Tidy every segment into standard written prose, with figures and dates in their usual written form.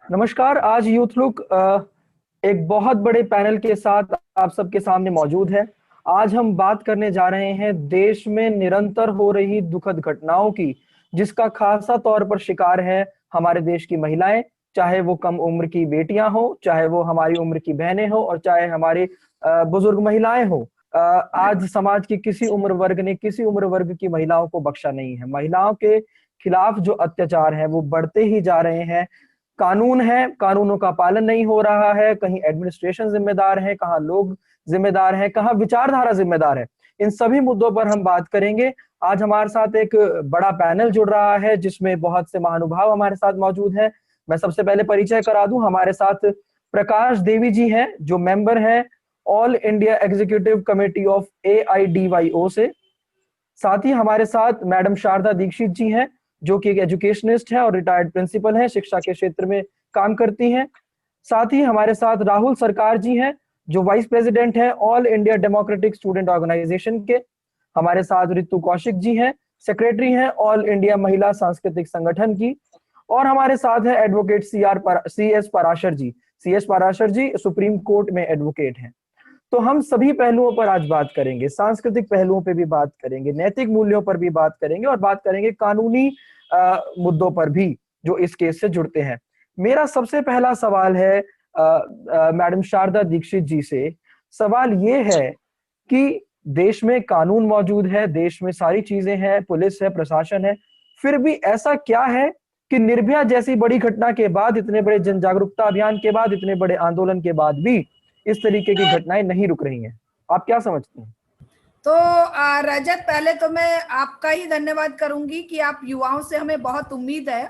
नमस्कार। आज youth look एक बहुत बड़े पैनल के साथ आप सबके सामने मौजूद है। आज हम बात करने जा रहे हैं देश में निरंतर हो रही दुखद घटनाओं की, जिसका खासा तौर पर शिकार है हमारे देश की महिलाएं। चाहे वो कम उम्र की बेटियां हो, चाहे वो हमारी उम्र की बहनें हो, और चाहे हमारी बुजुर्ग महिलाएं हो। आज समाज की किसी उम्र वर्ग ने किसी उम्र वर्ग की महिलाओं को बख्शा नहीं है। महिलाओं के खिलाफ जो अत्याचार है वो बढ़ते ही जा रहे हैं। कानून है, कानूनों का पालन नहीं हो रहा है। कहीं एडमिनिस्ट्रेशन जिम्मेदार है, कहाँ लोग जिम्मेदार हैं, कहाँ विचारधारा जिम्मेदार है। इन सभी मुद्दों पर हम बात करेंगे। आज हमारे साथ एक बड़ा पैनल जुड़ रहा है जिसमें बहुत से महानुभाव हमारे साथ मौजूद हैं। मैं सबसे पहले परिचय करा दूं। हमारे साथ प्रकाश देवी जी हैं, जो मेंबर हैं all India executive committee of AIDYO से। साथ ही हमारे साथ मैडम शारदा दीक्षित जी हैं, जो कि एक एजुकेशनिस्ट हैं और रिटायर्ड प्रिंसिपल हैं, शिक्षा के क्षेत्र में काम करती हैं। साथ ही हमारे साथ राहुल सरकार जी हैं, जो वाइस प्रेसिडेंट हैं all India democratic student organisation के। हमारे साथ रितु कौशिक जी हैं, सेक्रेटरी हैं ऑल इंडिया महिला सांस्कृतिक संगठन की। और हमारे साथ है एडवोकेट CS पराशर जी। CS पराशर जी सुप्रीम कोर्ट में एडवोकेट हैं। तो हम सभी पहलुओं पर आज बात करेंगे, सांस्कृतिक पहलुओं पे भी बात करेंगे, नैतिक मूल्यों पर भी बात करेंगे, और बात करेंगे कानूनी मुद्दों पर भी जो इस केस से जुड़ते हैं। मेरा सबसे पहला सवाल है मैडम शारदा दीक्षित जी से। सवाल ये है कि देश में कानून मौजूद है, देश में सारी चीजें हैं, पुलिस है, प्रशासन है, फिर भी ऐसा क्या है कि निर्भया जैसी बड़ी घटना के बाद, इतने बड़े जन जागरूकता अभियान के बाद, इतने बड़े आंदोलन के बाद भी इस तरीके की घटनाएं नहीं रुक रही हैं? आप क्या समझते हैं? तो रजत, पहले तो मैं आपका ही धन्यवाद करूंगी कि आप युवाओं से हमें बहुत उम्मीद है।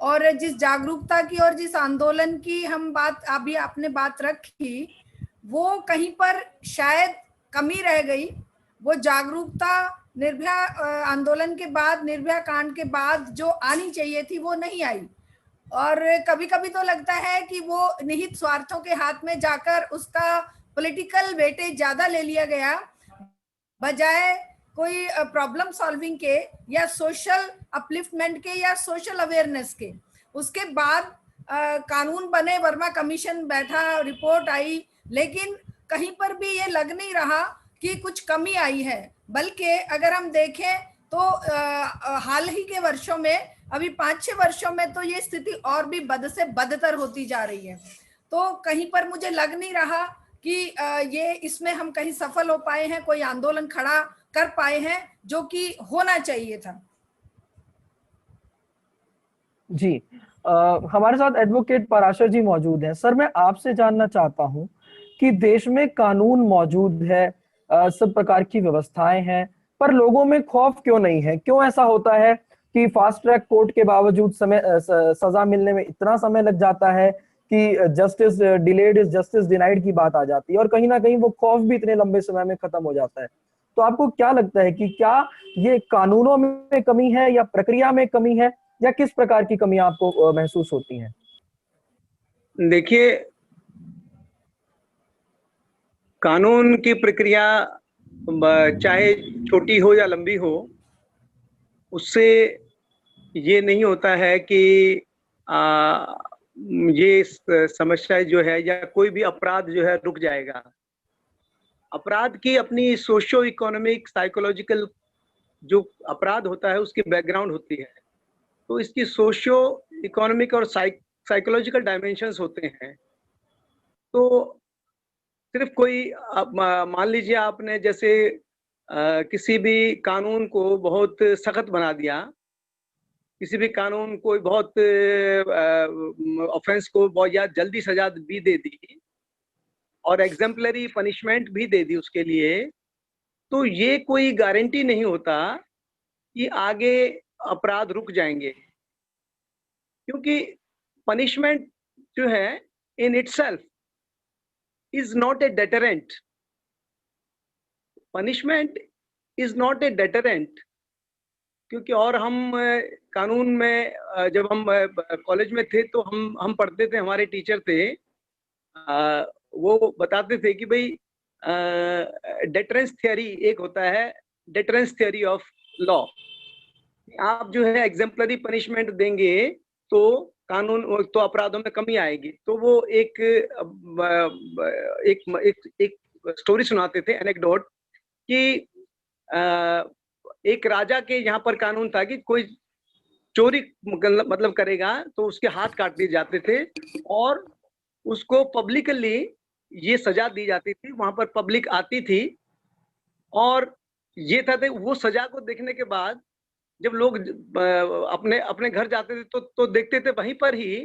और जिस जागरूकता की और जिस आंदोलन की हम बात अभी आपने बात रखी, वो कहीं पर शायद कमी रह गई। वो जागरूकता निर्भया आंदोलन के बाद, निर्भया कांड के बाद जो आनी चाहिए थी वो नहीं आई। और कभी कभी तो लगता है कि वो निहित स्वार्थों के हाथ में जाकर उसका पॉलिटिकल वेटेज ज्यादा ले लिया गया, बजाय कोई प्रॉब्लम सॉल्विंग के या सोशल अपलिफ्टमेंट के या सोशल अवेयरनेस के। उसके बाद कानून बने, वर्मा कमीशन बैठा, रिपोर्ट आई, लेकिन कहीं पर भी ये लग नहीं रहा कि कुछ कमी आई है। बल्कि अगर हम देखें तो हाल ही के वर्षों में, अभी 5-6 वर्षों में तो ये स्थिति और भी बद से बदतर होती जा रही है। तो कहीं पर मुझे लग नहीं रहा कि ये इसमें हम कहीं सफल हो पाए हैं, कोई आंदोलन खड़ा कर पाए हैं जो कि होना चाहिए था। जी। हमारे साथ एडवोकेट पराशर जी मौजूद हैं। सर, मैं आपसे जानना चाहता हूं कि देश में कानून मौजूद है, सब प्रकार की व्यवस्थाएं हैं, पर लोगों में खौफ क्यों नहीं है? क्यों ऐसा होता है कि फास्ट ट्रैक कोर्ट के बावजूद सजा मिलने में इतना समय लग जाता है कि justice delayed is justice denied की बात आ जाती है, और कहीं ना कहीं वो खौफ भी इतने लंबे समय में खत्म हो जाता है? तो आपको क्या लगता है कि क्या ये कानूनों में कमी है, या प्रक्रिया में कमी है, या किस प्रकार की कमियां आपको महसूस होती हैं? देखिए, कानून की प्रक्रिया चाहे छोटी हो या लंबी हो, उससे ये नहीं होता है कि ये समस्या जो है या कोई भी अपराध जो है रुक जाएगा। अपराध की अपनी सोशो इकोनॉमिक साइकोलॉजिकल जो अपराध होता है उसकी बैकग्राउंड होती है। तो इसकी सोशो इकोनॉमिक और साइकोलॉजिकल डायमेंशंस होते हैं। तो सिर्फ कोई मान लीजिए आपने जैसे किसी भी कानून को बहुत सख्त बना दिया, किसी भी कानून को बहुत ऑफेंस को बहुत या जल्दी सजा भी दे दी और एग्जेम्पलरी पनिशमेंट भी दे दी उसके लिए, तो ये कोई गारंटी नहीं होता कि आगे अपराध रुक जाएंगे। क्योंकि पनिशमेंट जो है in itself is not a deterrent. Punishment is not a deterrent. क्योंकि और हम कानून में जब हम कॉलेज में थे तो हम पढ़ते थे, हमारे टीचर थे, वो बताते थे कि भाई डेटरेंस थियरी एक होता है, डेटरेंस थियरी ऑफ लॉ। आप जो है एग्जेम्पलरी पनिशमेंट देंगे तो कानून तो अपराधों में कमी आएगी। तो वो एक स्टोरी सुनाते थे, एनेक्डोट, कि एक राजा के यहाँ पर कानून था कि कोई चोरी मतलब करेगा तो उसके हाथ काट दिए जाते थे और उसको पब्लिकली ये सजा दी जाती थी। वहां पर पब्लिक आती थी और ये था वो सजा को देखने के बाद जब लोग अपने अपने घर जाते थे तो देखते थे वहीं पर ही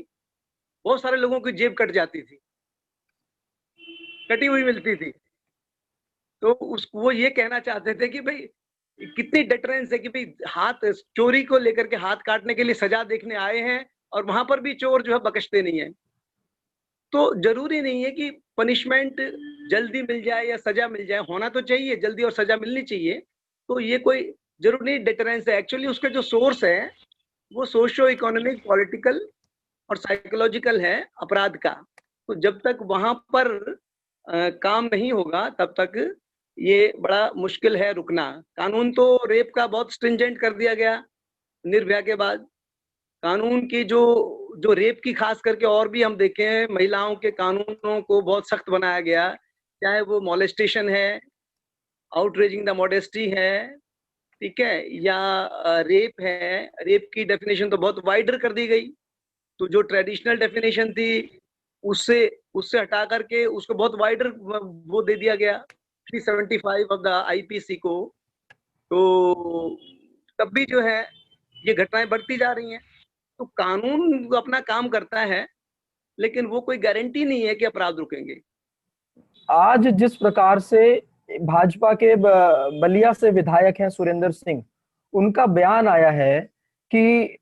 बहुत सारे लोगों की जेब कट जाती थी, कटी हुई मिलती थी। तो वो ये कहना चाहते थे कि भाई कितनी डिटरेंस है कि भाई हाथ चोरी को लेकर के हाथ काटने के लिए सजा देखने आए हैं और वहां पर भी चोर जो है बख्शते नहीं है। तो जरूरी नहीं है कि पनिशमेंट जल्दी मिल जाए या सजा मिल जाए, होना तो चाहिए, जल्दी और सजा मिलनी चाहिए। तो ये कोई जरूरी नहीं डिटरेंस है। एक्चुअली उसका जो सोर्स है वो सोशियो इकोनॉमिक, पॉलिटिकल और साइकोलॉजिकल है अपराध का। तो जब तक वहां पर काम नहीं होगा तब तक ये बड़ा मुश्किल है रुकना। कानून तो रेप का बहुत स्ट्रिंजेंट कर दिया गया निर्भया के बाद। कानून की जो रेप की खास करके और भी हम देखें, महिलाओं के कानूनों को बहुत सख्त बनाया गया, चाहे वो मॉलेस्टेशन है, आउटरेजिंग द मॉडेस्टी है, ठीक है, या रेप है। रेप की डेफिनेशन तो बहुत वाइडर कर दी गई। तो जो ट्रेडिशनल डेफिनेशन थी उससे हटा करके उसको बहुत वाइडर वो दे दिया गया 375 ऑफ द आईपीसी को। तो तब भी जो है ये घटनाएं बढ़ती जा रही हैं। तो कानून अपना काम करता है लेकिन वो कोई गारंटी नहीं है कि अपराध रुकेंगे। आज जिस प्रकार से भाजपा के बलिया से विधायक हैं सुरेंद्र सिंह, उनका बयान आया है कि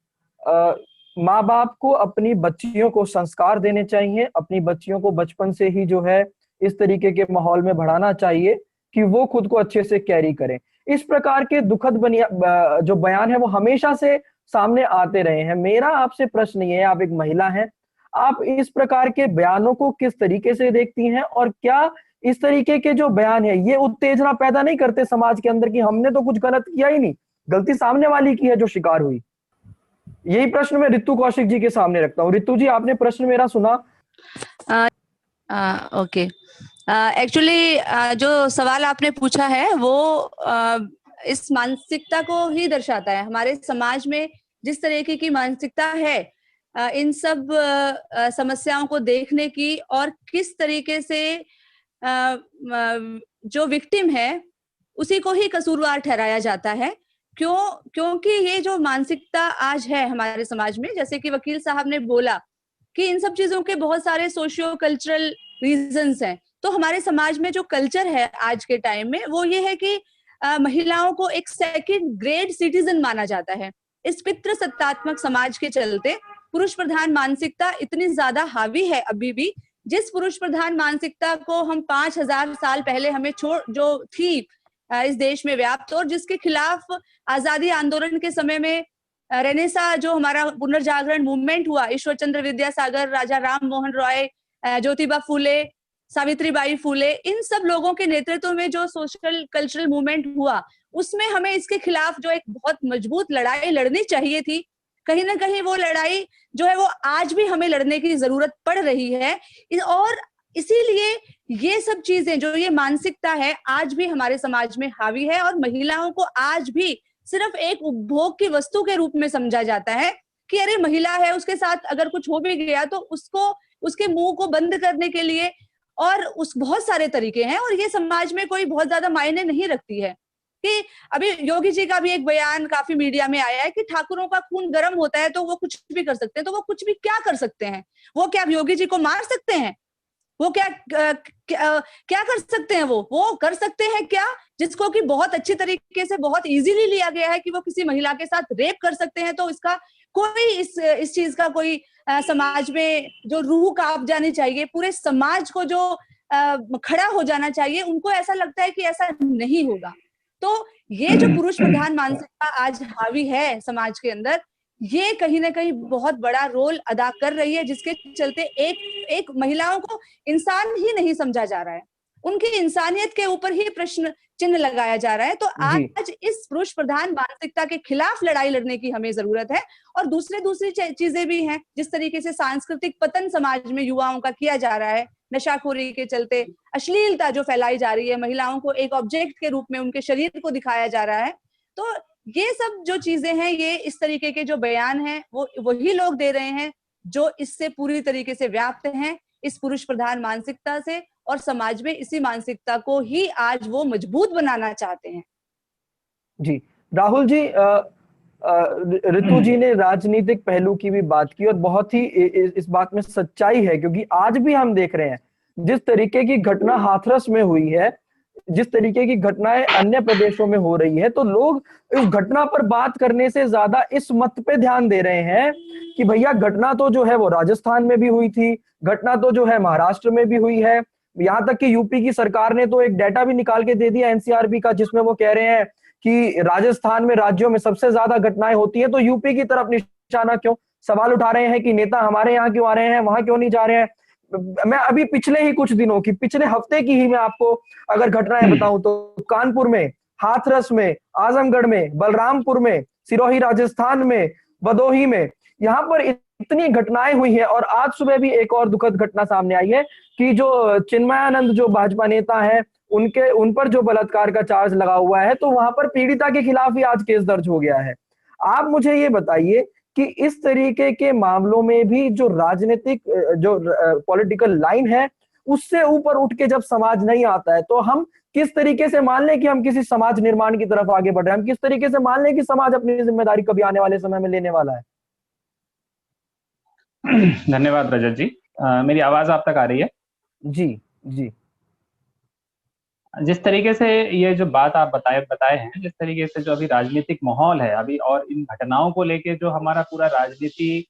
माँ बाप को अपनी बच्चियों को संस्कार देने चाहिए, अपनी बच्चियों को बचपन से ही जो है इस तरीके के माहौल में बढ़ाना चाहिए कि वो खुद को अच्छे से कैरी करें। इस प्रकार के दुखद जो बयान है वो हमेशा से सामने आते रहे हैं। मेरा आपसे प्रश्न ये है, आप एक महिला हैं, आप इस प्रकार के बयानों को किस तरीके से देखती हैं और क्या इस तरीके के जो बयान है ये उत्तेजना पैदा नहीं करते समाज के अंदर कि हमने तो कुछ गलत किया ही नहीं, गलती सामने वाली की है जो शिकार हुई? यही प्रश्न मैं रितु कौशिक जी के सामने रखता हूँ। रितु जी, आपने प्रश्न मेरा सुना? ओके, एक्चुअली जो सवाल आपने पूछा है वो इस मानसिकता को ही दर्शाता है। हमारे समाज में जिस तरीके की मानसिकता है इन सब समस्याओं को देखने की, और किस तरीके से जो विक्टिम है उसी को ही कसूरवार ठहराया जाता है। क्योंकि ये जो मानसिकता आज है हमारे समाज में, जैसे कि वकील साहब ने बोला कि इन सब चीजों के बहुत सारे सोशियो कल्चरल रीजंस हैं। तो हमारे समाज में जो कल्चर है आज के टाइम में वो ये है कि महिलाओं को एक सेकंड ग्रेड सिटीजन माना जाता है। इस पितृसत्तात्मक समाज के चलते पुरुष प्रधान मानसिकता इतनी ज्यादा हावी है अभी भी, जिस पुरुष प्रधान मानसिकता को हम 5000 साल पहले हमें जो थी इस देश में व्याप्त, और जिसके खिलाफ आजादी आंदोलन के समय में रेनेसा जो हमारा पुनर्जागरण मूवमेंट हुआ, ईश्वर चंद्र विद्यासागर, राजा राम मोहन रॉय, ज्योतिबा फूले, सावित्रीबाई फूले, इन सब लोगों के नेतृत्व में जो सोशल कल्चरल मूवमेंट हुआ, उसमें हमें इसके खिलाफ जो एक बहुत मजबूत लड़ाई लड़नी चाहिए थी। कहीं ना कहीं वो लड़ाई जो है वो आज भी हमें लड़ने की जरूरत पड़ रही है। और इसीलिए ये सब चीजें, जो ये मानसिकता है, आज भी हमारे समाज में हावी है और महिलाओं को आज भी सिर्फ एक उपभोग की वस्तु के रूप में समझा जाता है कि अरे महिला है, उसके साथ अगर कुछ हो भी गया तो उसको, उसके मुंह को बंद करने के लिए और उस बहुत सारे तरीके हैं, और ये समाज में कोई बहुत ज्यादा मायने नहीं रखती है। कि अभी योगी जी का भी एक बयान काफी मीडिया में आया है कि ठाकुरों का खून गर्म होता है तो वो कुछ भी कर सकते हैं। तो वो कुछ भी क्या कर सकते हैं? वो क्या योगी जी को मार सकते हैं? वो क्या कर सकते हैं? वो कर सकते हैं क्या, जिसको कि बहुत अच्छी तरीके से, बहुत इजीली लिया गया है कि वो किसी महिला के साथ रेप कर सकते हैं। तो इसका कोई इस चीज का कोई समाज में जो रूह कांप जानी चाहिए, पूरे समाज को जो खड़ा हो जाना चाहिए, उनको ऐसा लगता है कि ऐसा नहीं होगा। तो ये जो पुरुष प्रधान मानसिकता आज हावी है समाज के अंदर, ये कहीं ना कहीं बहुत बड़ा रोल अदा कर रही है, जिसके चलते एक महिलाओं को इंसान ही नहीं समझा जा रहा है। उनकी इंसानियत के ऊपर ही प्रश्न चिन्ह लगाया जा रहा है। तो आज इस पुरुष प्रधान मानसिकता के खिलाफ लड़ाई लड़ने की हमें जरूरत है। और दूसरी चीजें भी हैं, जिस तरीके से सांस्कृतिक पतन समाज में युवाओं का किया जा रहा है, नशाखोरी के चलते अश्लीलता जो फैलाई जा रही है, महिलाओं को एक ऑब्जेक्ट के रूप में उनके शरीर को दिखाया जा रहा है। तो ये सब जो चीजें हैं, ये इस तरीके के जो बयान हैं वो वही लोग दे रहे हैं जो इससे पूरी तरीके से व्याप्त हैं, इस पुरुष प्रधान मानसिकता से, और समाज में इसी मानसिकता को ही आज वो मजबूत बनाना चाहते हैं। जी राहुल जी, ऋतु जी ने राजनीतिक पहलू की भी बात की और बहुत ही इस बात में सच्चाई है, क्योंकि आज भी हम देख रहे हैं जिस तरीके की घटना हाथरस में हुई है, जिस तरीके की घटनाएं अन्य प्रदेशों में हो रही है, तो लोग इस घटना पर बात करने से ज्यादा इस मत पे ध्यान दे रहे हैं कि भैया घटना तो जो है वो राजस्थान में भी हुई थी, घटना तो जो है महाराष्ट्र में भी हुई है, यहाँ तक कि यूपी की सरकार ने तो एक डाटा भी निकाल के दे दिया एनसीआरबी का, जिसमें वो कह रहे हैं कि राजस्थान में राज्यों में सबसे ज्यादा घटनाएं होती है, तो यूपी की तरफ निशाना क्यों? सवाल उठा रहे हैं कि नेता हमारे यहाँ क्यों आ रहे हैं, वहां क्यों नहीं जा रहे हैं। मैं अभी पिछले ही कुछ दिनों की, पिछले हफ्ते की ही मैं आपको अगर घटनाएं बताऊं तो कानपुर में, हाथरस में, आजमगढ़ में, बलरामपुर में, सिरोही राजस्थान में, भदोही में, यहाँ पर इतनी घटनाएं हुई हैं। और आज सुबह भी एक और दुखद घटना सामने आई है कि जो चिन्मयानंद जो भाजपा नेता है, उन पर जो बलात्कार का चार्ज लगा हुआ है, तो वहां पर पीड़िता के खिलाफ ही आज केस दर्ज हो गया है। आप मुझे ये बताइए कि इस तरीके के मामलों में भी जो राजनीतिक जो पॉलिटिकल लाइन है, उससे ऊपर उठ के जब समाज नहीं आता है, तो हम किस तरीके से मान लें कि हम किसी समाज निर्माण की तरफ आगे बढ़ रहे हैं? हम किस तरीके से मान लें कि समाज अपनी जिम्मेदारी कभी आने वाले समय में लेने वाला है? धन्यवाद रजत जी। मेरी आवाज आप तक आ रही है? जी जी। जिस तरीके से ये जो बात आप बताए हैं, जिस तरीके से जो अभी राजनीतिक माहौल है अभी, और इन घटनाओं को लेके जो हमारा पूरा राजनीति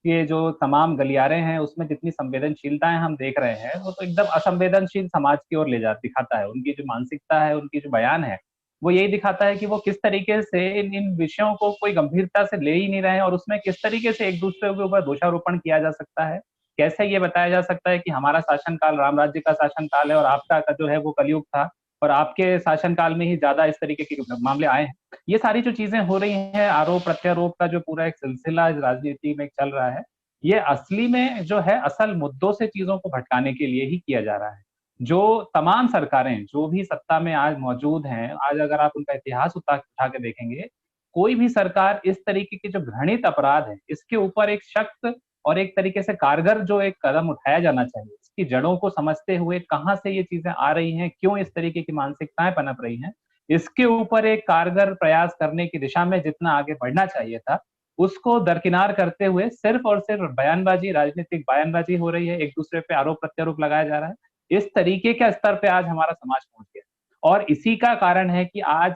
के जो तमाम गलियारे हैं उसमें जितनी संवेदनशीलताएं हम देख रहे हैं, वो तो एकदम असंवेदनशील समाज की ओर दिखाता है। उनकी जो मानसिकता है, उनकी जो बयान है, वो यही दिखाता है कि वो किस तरीके से इन विषयों को कोई गंभीरता से ले ही नहीं रहे हैं, और उसमें किस तरीके से एक दूसरे के ऊपर दोषारोपण किया जा सकता है। कैसे ये बताया जा सकता है कि हमारा शासनकाल राम राज्य का शासनकाल है और आपका जो है वो कलयुग था, और आपके शासनकाल में ही ज्यादा इस तरीके के मामले आए हैं। ये सारी जो चीजें हो रही हैं, आरोप प्रत्यारोप का जो पूरा एक सिलसिला राजनीति में चल रहा है, ये असली में जो है असल मुद्दों से चीजों को भटकाने के लिए ही किया जा रहा है। जो तमाम सरकारें जो भी सत्ता में आज मौजूद हैं, आज अगर आप उनका इतिहास उठा के देखेंगे, कोई भी सरकार इस तरीके के जो घृणित अपराध है, इसके ऊपर एक सख्त और एक तरीके से कारगर जो एक कदम उठाया जाना चाहिए, इसकी जड़ों को समझते हुए कहाँ से ये चीजें आ रही हैं, क्यों इस तरीके की मानसिकताएं पनप रही हैं, इसके ऊपर एक कारगर प्रयास करने की दिशा में जितना आगे बढ़ना चाहिए था, उसको दरकिनार करते हुए सिर्फ और सिर्फ बयानबाजी, राजनीतिक बयानबाजी हो रही है, एक दूसरे पे आरोप प्रत्यारोप लगाया जा रहा है। इस तरीके के स्तर पे आज हमारा समाज पहुंच गया, और इसी का कारण है कि आज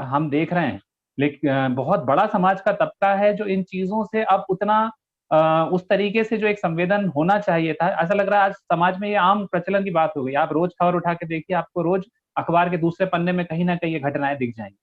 हम देख रहे हैं, लेकिन बहुत बड़ा समाज का तबका है जो इन चीजों से अब उतना उस तरीके से जो एक संवेदन होना चाहिए था, ऐसा लग रहा है आज समाज में ये आम प्रचलन की बात हो गई। आप रोज खबर उठा के देखिए, आपको रोज अखबार के दूसरे पन्ने में कहीं ना कहीं ये घटनाएं दिख जाएंगी।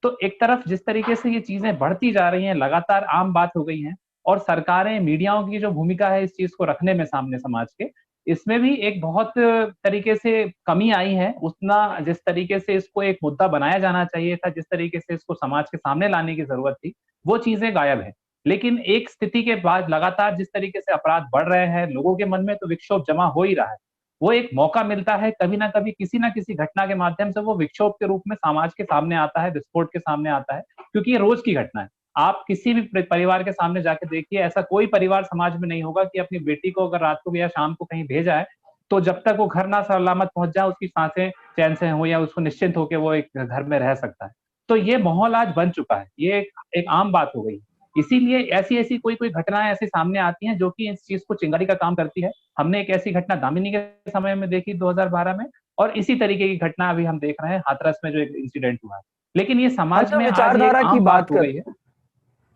तो एक तरफ जिस तरीके से ये चीजें बढ़ती जा रही हैं, लगातार आम बात हो गई हैं, और सरकारें, मीडियाओं की जो भूमिका है इस चीज को रखने में सामने समाज के, इसमें भी एक बहुत तरीके से कमी आई है। उतना जिस तरीके से इसको एक मुद्दा बनाया जाना चाहिए था, जिस तरीके से इसको समाज के सामने लाने की जरूरत थी, वो चीजें गायब है। लेकिन एक स्थिति के बाद लगातार जिस तरीके से अपराध बढ़ रहे हैं, लोगों के मन में तो विक्षोभ जमा हो ही रहा है। वो एक मौका मिलता है, कभी ना कभी किसी ना किसी घटना के माध्यम से वो विक्षोभ के रूप में समाज के सामने आता है, विस्फोट के सामने आता है, क्योंकि ये रोज की घटना है। आप किसी भी परिवार के सामने जाके देखिए, ऐसा कोई परिवार समाज में नहीं होगा कि अपनी बेटी को अगर रात को या शाम को कहीं भेजा है, तो जब तक वो घर ना सलामत पहुंच जाए, उसकी सांसें चैन से हो, या उसको निश्चिंत होकर वो एक घर में रह सकता है। तो ये माहौल आज बन चुका है, ये एक आम बात हो गई। इसीलिए ऐसी कोई घटनाएं ऐसी सामने आती हैं जो कि इस चीज को चिंगारी का काम करती है। हमने एक ऐसी घटना दामिनी के समय में देखी 2012 में, और इसी तरीके की घटना अभी हम देख रहे हैं हाथरस में जो एक इंसिडेंट हुआ है। लेकिन ये समाज में विचारधारा की बात हो गई है।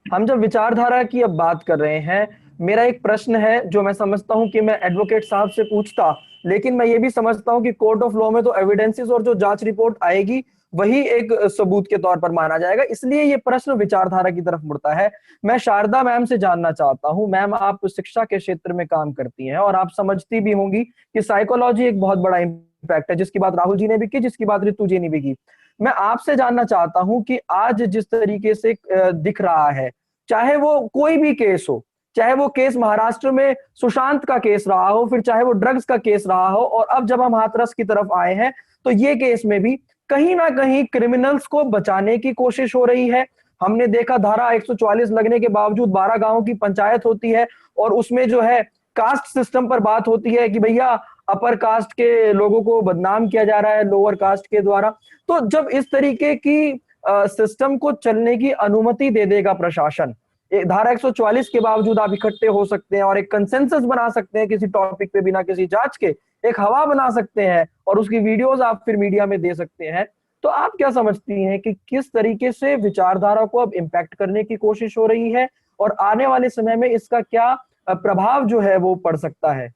हम जब विचारधारा की अब बात कर रहे हैं, मेरा एक प्रश्न है जो मैं समझता हूं कि मैं एडवोकेट साहब से पूछता, लेकिन मैं ये भी समझता हूं कि कोर्ट ऑफ लॉ में तो एविडेंसेस और जो जांच रिपोर्ट आएगी वही एक सबूत के तौर पर माना जाएगा, इसलिए ये प्रश्न विचारधारा की तरफ मुड़ता है। मैं शारदा मैम से जानना चाहता हूं, मैम आप शिक्षा के क्षेत्र में काम करती हैं और आप समझती भी होंगी कि साइकोलॉजी एक बहुत बड़ा इम्पैक्ट है, जिसकी बात राहुल जी ने भी की, जिसकी बात रितु जी ने भी की। मैं आपसे जानना चाहता हूं कि आज जिस तरीके से दिख रहा है, चाहे वो कोई भी केस हो, चाहे वो केस महाराष्ट्र में सुशांत का केस रहा हो, फिर चाहे वो ड्रग्स का केस रहा हो, और अब जब हम हाथरस की तरफ आए हैं तो ये केस में भी कहीं ना कहीं क्रिमिनल्स को बचाने की कोशिश हो रही है। हमने देखा धारा 144 लगने के बावजूद 12 गांवों की पंचायत होती है और उसमें जो है कास्ट सिस्टम पर बात होती है कि भैया अपर कास्ट के लोगों को बदनाम किया जा रहा है लोअर कास्ट के द्वारा। तो जब इस तरीके की सिस्टम को चलने की अनुमति दे देगा प्रशासन, धारा 144 के बावजूद आप इकट्ठे हो सकते हैं और एक कंसेंसस बना सकते हैं किसी टॉपिक पे बिना किसी जांच के, एक हवा बना सकते हैं और उसकी वीडियोस आप फिर मीडिया में दे सकते हैं, तो आप क्या समझती हैं कि किस तरीके से विचारधारा को अब इम्पैक्ट करने की कोशिश हो रही है और आने वाले समय में इसका क्या प्रभाव जो है वो पड़ सकता है?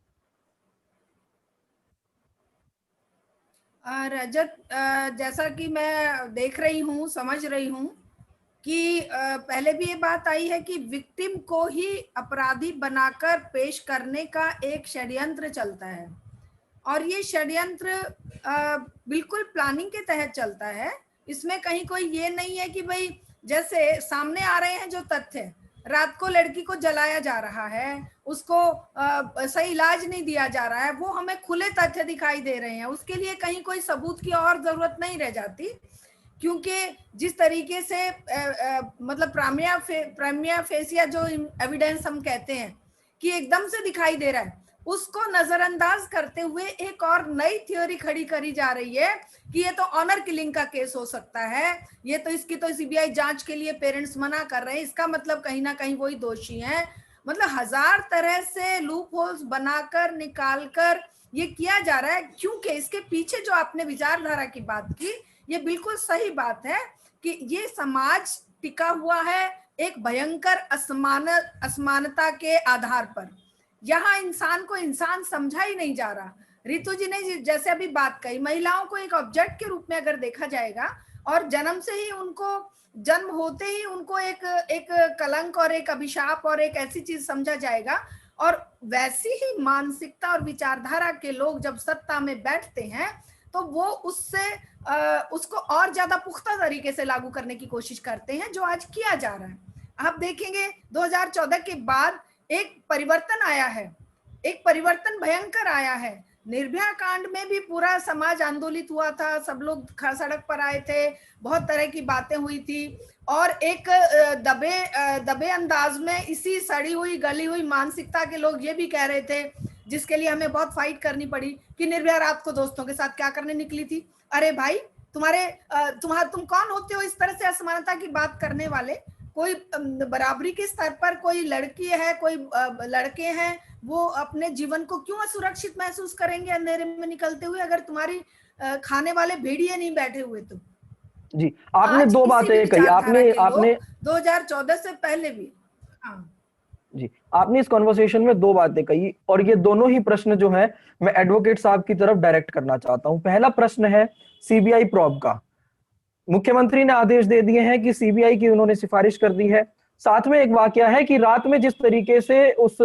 रजत, जैसा कि मैं देख रही हूँ, समझ रही हूँ कि पहले भी ये बात आई है कि विक्टिम को ही अपराधी बनाकर पेश करने का एक षड्यंत्र चलता है और ये षड्यंत्र बिल्कुल प्लानिंग के तहत चलता है। इसमें कहीं कोई ये नहीं है कि भाई जैसे सामने आ रहे हैं जो तथ्य, रात को लड़की को जलाया जा रहा है, उसको सही इलाज नहीं दिया जा रहा है, वो हमें खुले तथ्य दिखाई दे रहे हैं। उसके लिए कहीं कोई सबूत की और जरूरत नहीं रह जाती, क्योंकि जिस तरीके से मतलब प्राइमिया फेसिया जो एविडेंस हम कहते हैं कि एकदम से दिखाई दे रहा है, उसको नजरअंदाज करते हुए एक और नई थ्योरी खड़ी करी जा रही है कि ये तो ऑनर किलिंग का केस हो सकता है, ये तो इसकी तो सीबीआई जांच के लिए पेरेंट्स मना कर रहे हैं, इसका मतलब कहीं ना कहीं वही दोषी हैं। मतलब हजार तरह से लूप होल्स बनाकर निकालकर ये किया जा रहा है, क्योंकि इसके पीछे जो आपने विचारधारा की बात की, ये बिल्कुल सही बात है कि ये समाज टिका हुआ है एक भयंकर असमानता के आधार पर। यहाँ इंसान को इंसान समझा ही नहीं जा रहा। रितु जी ने जैसे अभी बात कही, महिलाओं को एक ऑब्जेक्ट के रूप में अगर देखा जाएगा और जन्म से ही उनको, जन्म होते ही उनको एक कलंक और एक अभिशाप और एक ऐसी चीज समझा जाएगा, और वैसी ही मानसिकता और विचारधारा के लोग जब सत्ता में बैठते हैं तो वो उसको और ज्यादा पुख्ता तरीके से लागू करने की कोशिश करते हैं, जो आज किया जा रहा है। आप देखेंगे 2014 के बाद एक परिवर्तन आया है, एक परिवर्तन भयंकर आया है। निर्भया कांड में भी पूरा समाज आंदोलित हुआ था, सब लोग सड़क पर आए थे, बहुत तरह की बातें हुई थी, और एक दबे अंदाज में इसी सड़ी हुई गली हुई मानसिकता के लोग ये भी कह रहे थे, जिसके लिए हमें बहुत फाइट करनी पड़ी, कि निर्भया रात को दोस्तों के साथ क्या करने निकली थी। अरे भाई, तुम कौन होते हो इस तरह से असमानता की बात करने वाले? कोई बराबरी के स्तर पर कोई लड़की है, कोई लड़के हैं, वो अपने जीवन को क्यों असुरक्षित महसूस करेंगे अंधेरे में निकलते हुए, अगर तुम्हारी खाने वाले भेड़िए नहीं बैठे हुए तो? जी, आपने दो बातें कही, आपने 2014 से पहले भी। हाँ जी, आपने इस कॉन्वर्सेशन में दो बातें कही और ये दोनों ही प्रश्न जो है मैं एडवोकेट साहब की तरफ डायरेक्ट करना चाहता हूं। पहला प्रश्न है सीबीआई प्रॉब का। मुख्यमंत्री ने आदेश दे दिए हैं कि सीबीआई की उन्होंने सिफारिश कर दी है। साथ में एक वाकया है कि रात में जिस तरीके से उस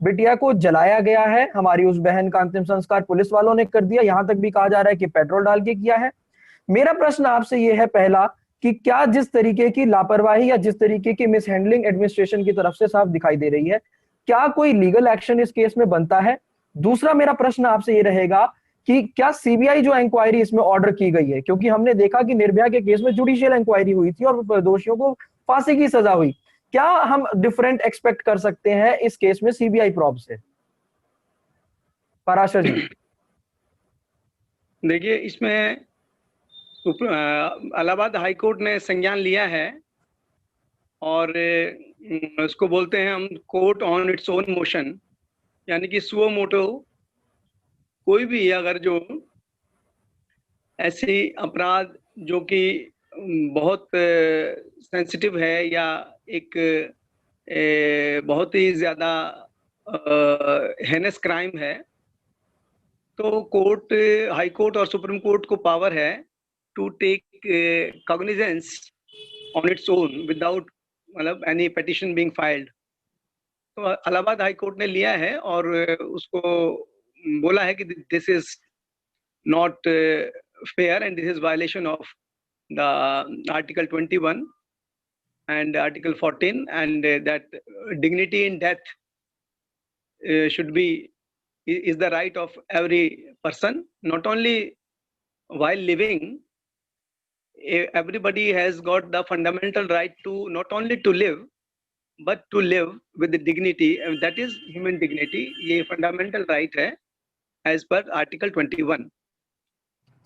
बिटिया को जलाया गया है, हमारी उस बहन का अंतिम संस्कार पुलिस वालों ने कर दिया, यहां तक भी कहा जा रहा है कि पेट्रोल डाल के किया है। मेरा प्रश्न आपसे ये है पहला कि क्या जिस तरीके की लापरवाही या जिस तरीके की मिसहैंडलिंग एडमिनिस्ट्रेशन की तरफ से साफ दिखाई दे रही है, क्या कोई लीगल एक्शन इस केस में बनता है? दूसरा मेरा प्रश्न आपसे ये रहेगा कि क्या सीबीआई जो इंक्वायरी इसमें ऑर्डर की गई है, क्योंकि हमने देखा कि निर्भया के केस में जुडिशियल इंक्वायरी हुई थी और दोषियों को फांसी की सजा हुई, क्या हम डिफरेंट एक्सपेक्ट कर सकते हैं इस केस में सीबीआई प्रॉब से? पराशर जी। देखिए, इसमें इलाहाबाद हाई कोर्ट ने संज्ञान लिया है और उसको बोलते हैं हम court on its own motion, यानी कि सुओ मोटो कोई भी अगर जो ऐसी अपराध जो कि बहुत सेंसिटिव है या एक बहुत ही ज्यादा हेनस क्राइम है, तो कोर्ट, हाई कोर्ट और सुप्रीम कोर्ट को पावर है to take cognizance on its own without मतलब एनी पिटिशन बीइंग फाइल्ड। तो इलाहाबाद हाई कोर्ट ने लिया है और उसको बोला है कि this is not fair, and this is violation of the Article 21 and Article 14, and that dignity in death should be is the right of every person, not only while living. Everybody has got the fundamental right to not only to live but to live with the dignity, and that is human dignity. ये fundamental right है as per Article 21.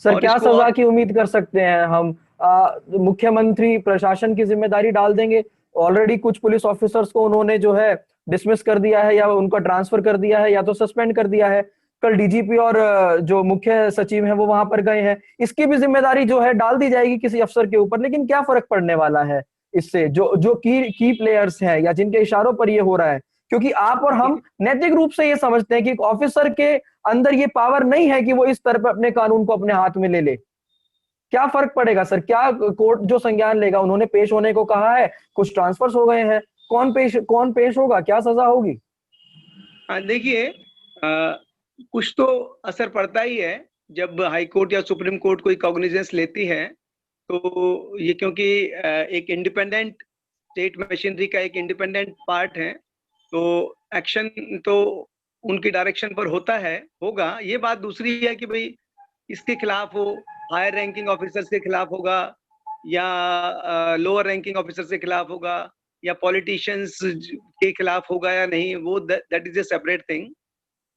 Sir और क्या इसको सजा और की उम्मीद कर सकते हैं हम? मुख्यमंत्री प्रशासन की जिम्मेदारी डाल देंगे? ऑलरेडी कुछ पुलिस ऑफिसर्स को उन्होंने जो है डिसमिस कर दिया है, या उनका ट्रांसफर कर दिया है, या तो सस्पेंड कर दिया है। कल डीजीपी और जो मुख्य सचिव हैं वो वहां पर गए हैं। इसकी भी जिम्मेदारी जो है डाल दी जाएगी किसी अफसर के ऊपर। लेकिन क्या फर्क पड़ने वाला है इससे, जो की प्लेयर्स हैं या जिनके इशारों पर ये हो रहा है? क्योंकि आप और हम नैतिक रूप से ये समझते हैं कि एक ऑफिसर के अंदर ये पावर नहीं है कि वो इस तरह पर अपने कानून को अपने हाथ में ले ले। क्या फर्क पड़ेगा सर? क्या कोर्ट जो संज्ञान लेगा? उन्होंने पेश होने को कहा है, कुछ ट्रांसफर्स हो गए हैं, कौन पेश होगा? क्या सजा होगी? देखिए, कुछ तो असर पड़ता ही है जब हाई कोर्ट या सुप्रीम कोर्ट कोई कॉग्निजेंस लेती है। तो ये क्योंकि एक इंडिपेंडेंट स्टेट मशीनरी का एक इंडिपेंडेंट पार्ट है, तो एक्शन तो उनकी डायरेक्शन पर होगा। ये बात दूसरी है कि भाई इसके खिलाफ हो, हायर रैंकिंग ऑफिसर्स के खिलाफ होगा या लोअर रैंकिंग ऑफिसर्स के खिलाफ होगा या पॉलिटिशियंस के खिलाफ होगा या नहीं, वो that is a separate thing.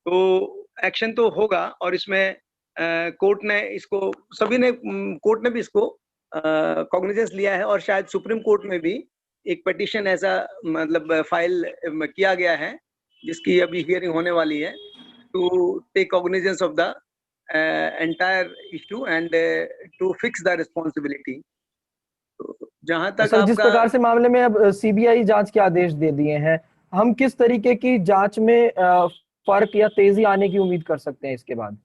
तो एक्शन तो होगा, और इसमें कोर्ट ने इसको कोर्ट ने भी इसको कॉग्निजेंस लिया है, और शायद सुप्रीम कोर्ट में भी एक पिटीशन ऐसा मतलब फाइल किया गया है जिसकी अभी हियरिंग होने वाली है, to take cognizance of the entire issue and to fix the responsibility. जहां तक सर, जिस प्रकार से मामले में अब सीबीआई जांच के आदेश दे दिए हैं, हम किस तरीके की जांच में फर्क या तेजी आने की उम्मीद कर सकते हैं इसके बाद?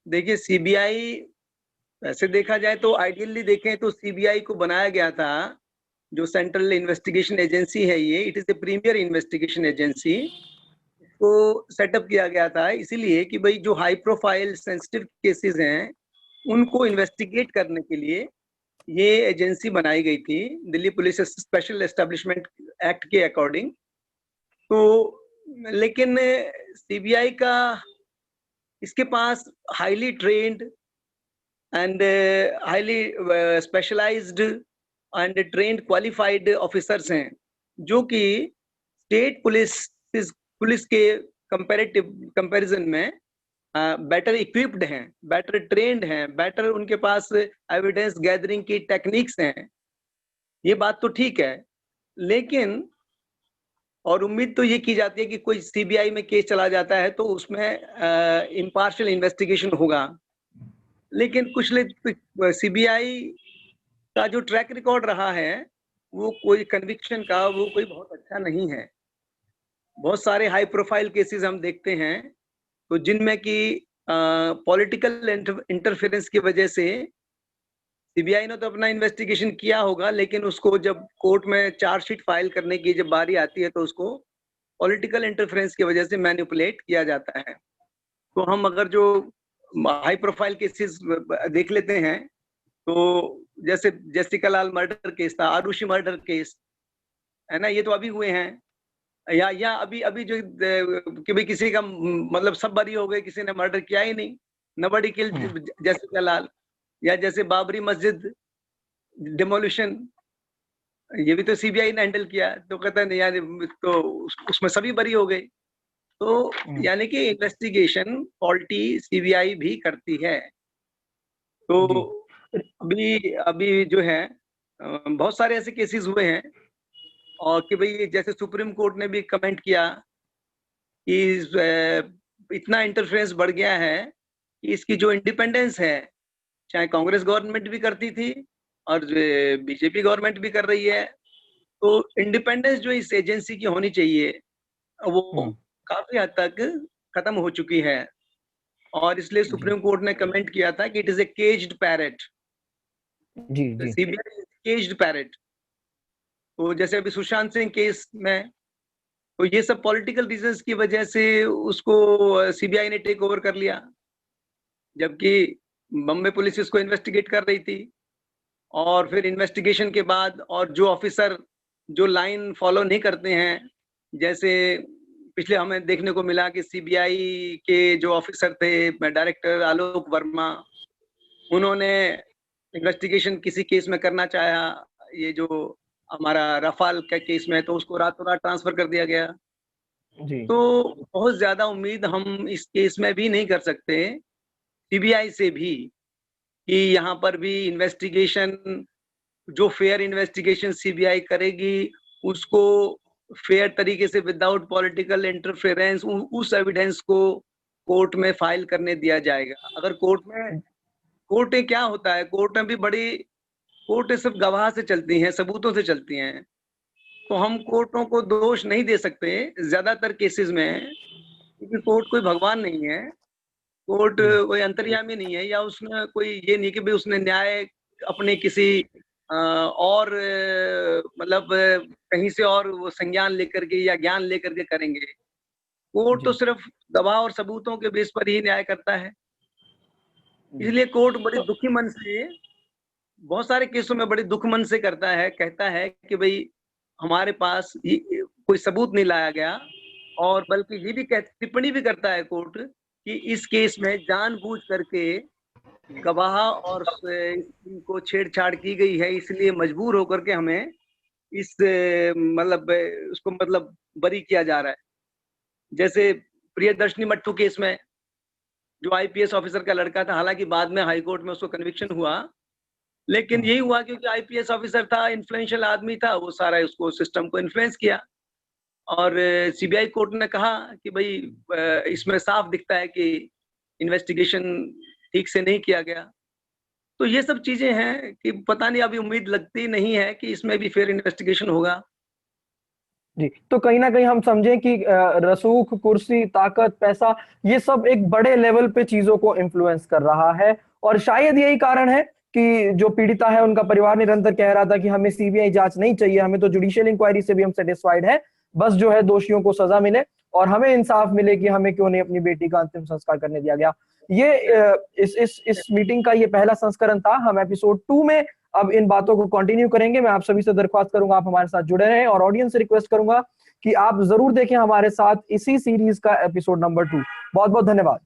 देखिए, सीबीआई वैसे देखा जाए तो आइडियली देखें तो सीबीआई को बनाया गया था, जो सेंट्रल इन्वेस्टिगेशन एजेंसी है, ये it is a premier investigation agency को सेटअप किया गया था इसीलिए कि भाई जो हाई प्रोफाइल सेंसिटिव केसेस हैं उनको इन्वेस्टिगेट करने के लिए ये एजेंसी बनाई गई थी, Delhi police special establishment act के अकॉर्डिंग। तो लेकिन सीबीआई का इसके पास highly trained and highly specialised and trained qualified officers हैं, जो कि स्टेट पुलिस के कंपैरिजन में बेटर इक्विप्ड हैं, बेटर ट्रेन्ड हैं, बेटर उनके पास एविडेंस गैदरिंग की टेक्निक्स हैं। ये बात तो ठीक है, लेकिन और उम्मीद तो ये की जाती है कि कोई सीबीआई में केस चला जाता है तो उसमें इम्पार्शियल इन्वेस्टिगेशन होगा। लेकिन कुछ सीबीआई का जो ट्रैक रिकॉर्ड रहा है वो कोई कन्विक्शन का वो कोई बहुत अच्छा नहीं है। बहुत सारे हाई प्रोफाइल केसेस हम देखते हैं तो जिनमें कि पॉलिटिकल इंटरफेरेंस की वजह से सीबीआई ने तो अपना इन्वेस्टिगेशन किया होगा, लेकिन उसको जब कोर्ट में चार्जशीट फाइल करने की जब बारी आती है तो उसको पॉलिटिकल इंटरफेरेंस की वजह से मैनिपुलेट किया जाता है। तो हम अगर जो हाई प्रोफाइल केसेस देख लेते हैं तो जैसे जेसिका लाल मर्डर केस था, आरुषि मर्डर केस है ना, ये तो अभी हुए हैं, या अभी जो कि भाई किसी का मतलब सब बरी हो गए, किसी ने मर्डर किया ही नहीं, नबडी किल जेसिका लाल, या जैसे बाबरी मस्जिद डिमोलिशन, ये भी तो सीबीआई ने हैंडल किया, तो कहता है नहीं यार तो उसमें सभी बरी हो गए। तो यानी कि इन्वेस्टिगेशन क्वालिटी सीबीआई भी करती है। तो अभी जो है बहुत सारे ऐसे केसेस हुए हैं, और कि भाई जैसे सुप्रीम कोर्ट ने भी कमेंट किया कि इतना इंटरफेरेंस बढ़ गया है कि इसकी जो इंडिपेंडेंस है, चाहे कांग्रेस गवर्नमेंट भी करती थी और बीजेपी गवर्नमेंट भी कर रही है, तो इंडिपेंडेंस जो इस एजेंसी की होनी चाहिए वो काफी हद तक खत्म हो चुकी है। और इसलिए सुप्रीम कोर्ट ने कमेंट किया था कि it is A caged parrot. CBI caged parrot. तो जैसे अभी सुशांत सिंह केस में तो ये सब पॉलिटिकल रीजंस की वजह से उसको सीबीआई ने टेक ओवर कर लिया। जबकि बम्बई पुलिस इसको इन्वेस्टिगेट कर रही थी। और फिर इन्वेस्टिगेशन के बाद और जो ऑफिसर जो लाइन फॉलो नहीं करते हैं, जैसे पिछले हमें देखने को मिला कि सीबीआई के जो ऑफिसर थे, डायरेक्टर आलोक वर्मा, उन्होंने इन्वेस्टिगेशन किसी केस में करना चाहा, ये जो हमारा रफाल का केस में, तो उसको रातों रात ट्रांसफर कर दिया गया। जी तो बहुत ज्यादा उम्मीद हम इस केस में भी नहीं कर सकते सीबीआई से भी, कि यहाँ पर भी इन्वेस्टिगेशन, जो फेयर इन्वेस्टिगेशन सीबीआई करेगी उसको फेयर तरीके से विदाउट पॉलिटिकल इंटरफेरेंस उस एविडेंस को कोर्ट में फाइल करने दिया जाएगा। अगर कोर्टें क्या होता है, कोर्टें भी कोर्टें सिर्फ गवाह से चलती हैं, सबूतों से चलती हैं, तो हम कोर्टों को दोष नहीं दे सकते ज्यादातर केसेस में, क्योंकि कोर्ट कोई भगवान नहीं है, कोर्ट कोई अंतर्यामी नहीं है, या उसमें कोई ये नहीं कि भाई उसने न्याय अपने किसी और मतलब कहीं से और वो संज्ञान लेकर के या ज्ञान लेकर के करेंगे। कोर्ट तो सिर्फ गवाह और सबूतों के बेस पर ही न्याय करता है। इसलिए कोर्ट बड़े दुखी मन से, बहुत सारे केसों में बड़े दुख मन से करता है, कहता है कि भाई हमारे पास कोई सबूत नहीं लाया गया, और बल्कि ये भी टिप्पणी भी करता है कोर्ट कि इस केस में जानबूझ करके गवाह और इनको छेड़छाड़ की गई है, इसलिए मजबूर होकर के हमें इस उसको बरी किया जा रहा है। जैसे प्रियदर्शनी मट्टू केस में जो आईपीएस ऑफिसर का लड़का था, हालांकि बाद में हाई कोर्ट में उसको कन्विक्शन हुआ, लेकिन यही हुआ क्योंकि आईपीएस ऑफिसर था, इन्फ्लुएंशियल आदमी था, वो सारा उसको सिस्टम को इन्फ्लुएंस किया। और सीबीआई कोर्ट ने कहा कि भाई इसमें साफ दिखता है कि इन्वेस्टिगेशन ठीक से नहीं किया गया। तो ये सब चीजें हैं कि पता नहीं, अभी उम्मीद लगती नहीं है कि इसमें भी फेयर इन्वेस्टिगेशन होगा। जी, तो कहीं ना कहीं हम समझें कि रसूख, कुर्सी, ताकत, पैसा, ये सब एक बड़े लेवल पे चीजों को इन्फ्लुएंस कर रहा है, और शायद यही कारण है कि जो पीड़िता है उनका परिवार निरंतर कह रहा था कि हमें सीबीआई जांच नहीं चाहिए, हमें तो जुडिशियल इंक्वायरी से भी हम सेटिस्फाइड है, बस जो है दोषियों को सजा मिले और हमें इंसाफ मिले कि हमें क्यों नहीं अपनी बेटी का अंतिम संस्कार करने दिया गया। ये इस मीटिंग का ये पहला संस्करण था। हम एपिसोड 2 में अब इन बातों को कंटिन्यू करेंगे। मैं आप सभी से दरख्वास्त करूंगा आप हमारे साथ जुड़े रहें, और ऑडियंस से रिक्वेस्ट करूंगा कि आप जरूर देखें हमारे साथ इसी सीरीज का एपिसोड नंबर 2। बहुत बहुत धन्यवाद।